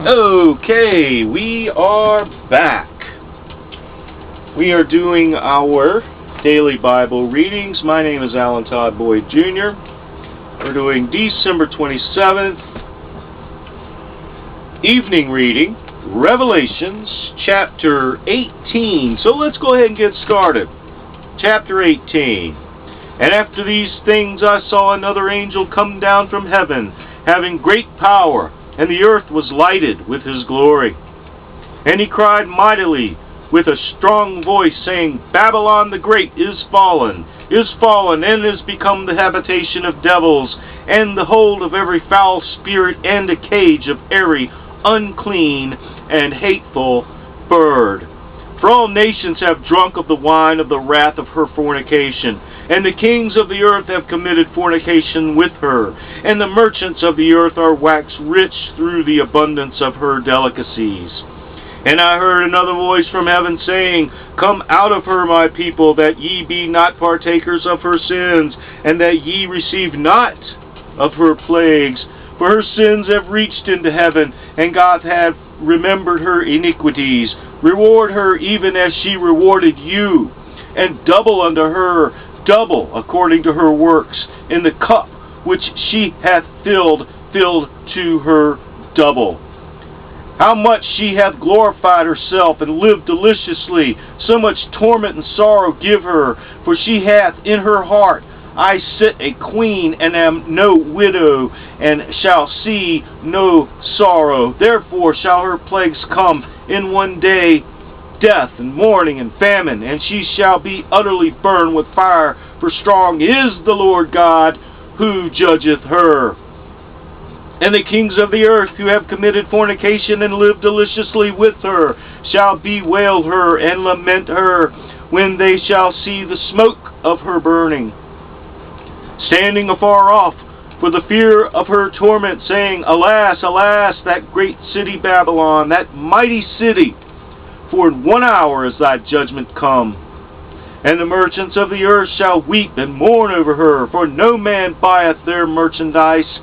Okay, we are back. We are doing our daily Bible readings. My name is Alan Todd Boyd Jr. We're doing December 27th, evening reading, Revelations chapter 18. So let's go ahead and get started. Chapter 18. And after these things I saw another angel come down from heaven, having great power, and the earth was lighted with his glory. And he cried mightily with a strong voice, saying, Babylon the great is fallen, and is become the habitation of devils, and the hold of every foul spirit, and a cage of every unclean and hateful bird. For all nations have drunk of the wine of the wrath of her fornication, and the kings of the earth have committed fornication with her, and the merchants of the earth are waxed rich through the abundance of her delicacies. And I heard another voice from heaven saying, Come out of her, my people, that ye be not partakers of her sins, and that ye receive not of her plagues. For her sins have reached into heaven, and God hath remembered her iniquities. Reward her even as she rewarded you, and double unto her, double according to her works, in the cup which she hath filled to her double. How much she hath glorified herself, and lived deliciously, so much torment and sorrow give her, for she hath in her heart, I sit a queen, and am no widow, and shall see no sorrow. Therefore shall her plagues come in one day, death, and mourning, and famine, and she shall be utterly burned with fire, for strong is the Lord God, who judgeth her. And the kings of the earth, who have committed fornication, and lived deliciously with her, shall bewail her, and lament her, when they shall see the smoke of her burning, standing afar off, for the fear of her torment, saying, Alas, alas, that great city Babylon, that mighty city! For in 1 hour is thy judgment come. And the merchants of the earth shall weep and mourn over her, for no man buyeth their merchandise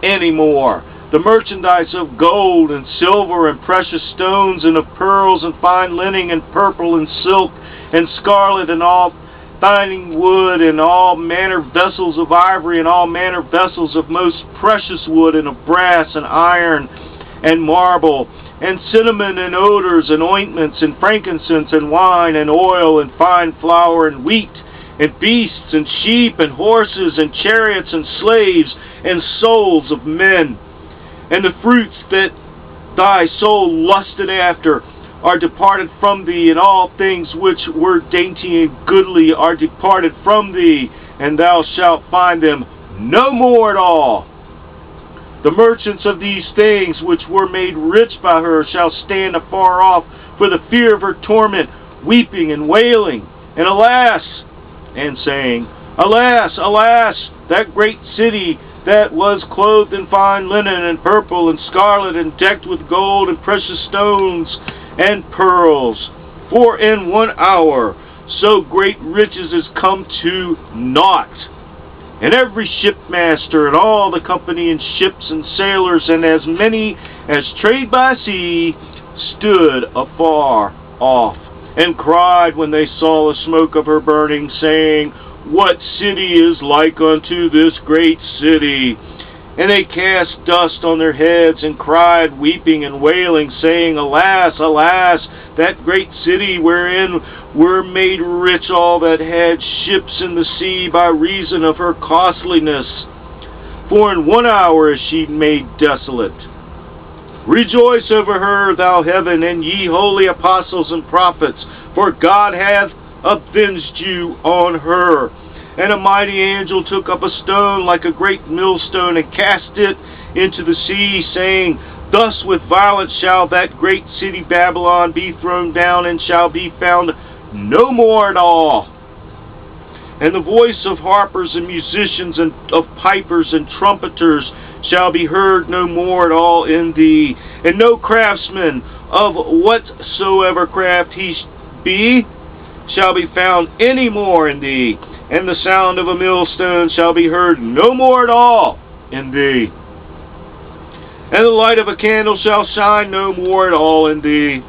any more. The merchandise of gold and silver and precious stones, and of pearls and fine linen and purple and silk and scarlet and all fine wood, and all manner vessels of ivory, and all manner vessels of most precious wood, and of brass and iron and marble, and cinnamon and odors and ointments, and frankincense and wine and oil and fine flour and wheat, and beasts and sheep and horses and chariots and slaves and souls of men. And the fruits that thy soul lusted after are departed from thee, and all things which were dainty and goodly are departed from thee, and thou shalt find them no more at all. The merchants of these things which were made rich by her shall stand afar off for the fear of her torment, weeping and wailing, and alas, and saying, Alas, alas, that great city that was clothed in fine linen and purple and scarlet, and decked with gold and precious stones and pearls. For in 1 hour so great riches is come to naught. And every shipmaster, and all the company in ships and sailors, and as many as trade by sea, stood afar off, and cried when they saw the smoke of her burning, saying, What city is like unto this great city? And they cast dust on their heads, and cried, weeping and wailing, saying, Alas, alas, that great city wherein were made rich all that had ships in the sea by reason of her costliness. For in 1 hour is she made desolate. Rejoice over her, thou heaven, and ye holy apostles and prophets, for God hath avenged you on her. And a mighty angel took up a stone like a great millstone, and cast it into the sea, saying, Thus with violence shall that great city Babylon be thrown down, and shall be found no more at all. And the voice of harpers and musicians, and of pipers and trumpeters, shall be heard no more at all in thee. And no craftsman of whatsoever craft he be shall be found any more in thee. And the sound of a millstone shall be heard no more at all in thee. And the light of a candle shall shine no more at all in thee.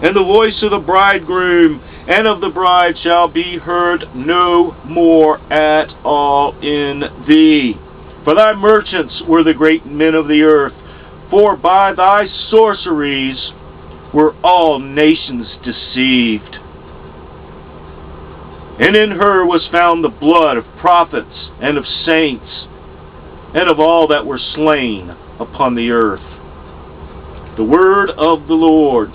And the voice of the bridegroom and of the bride shall be heard no more at all in thee. For thy merchants were the great men of the earth, for by thy sorceries were all nations deceived. And in her was found the blood of prophets and of saints, and of all that were slain upon the earth. The word of the Lord.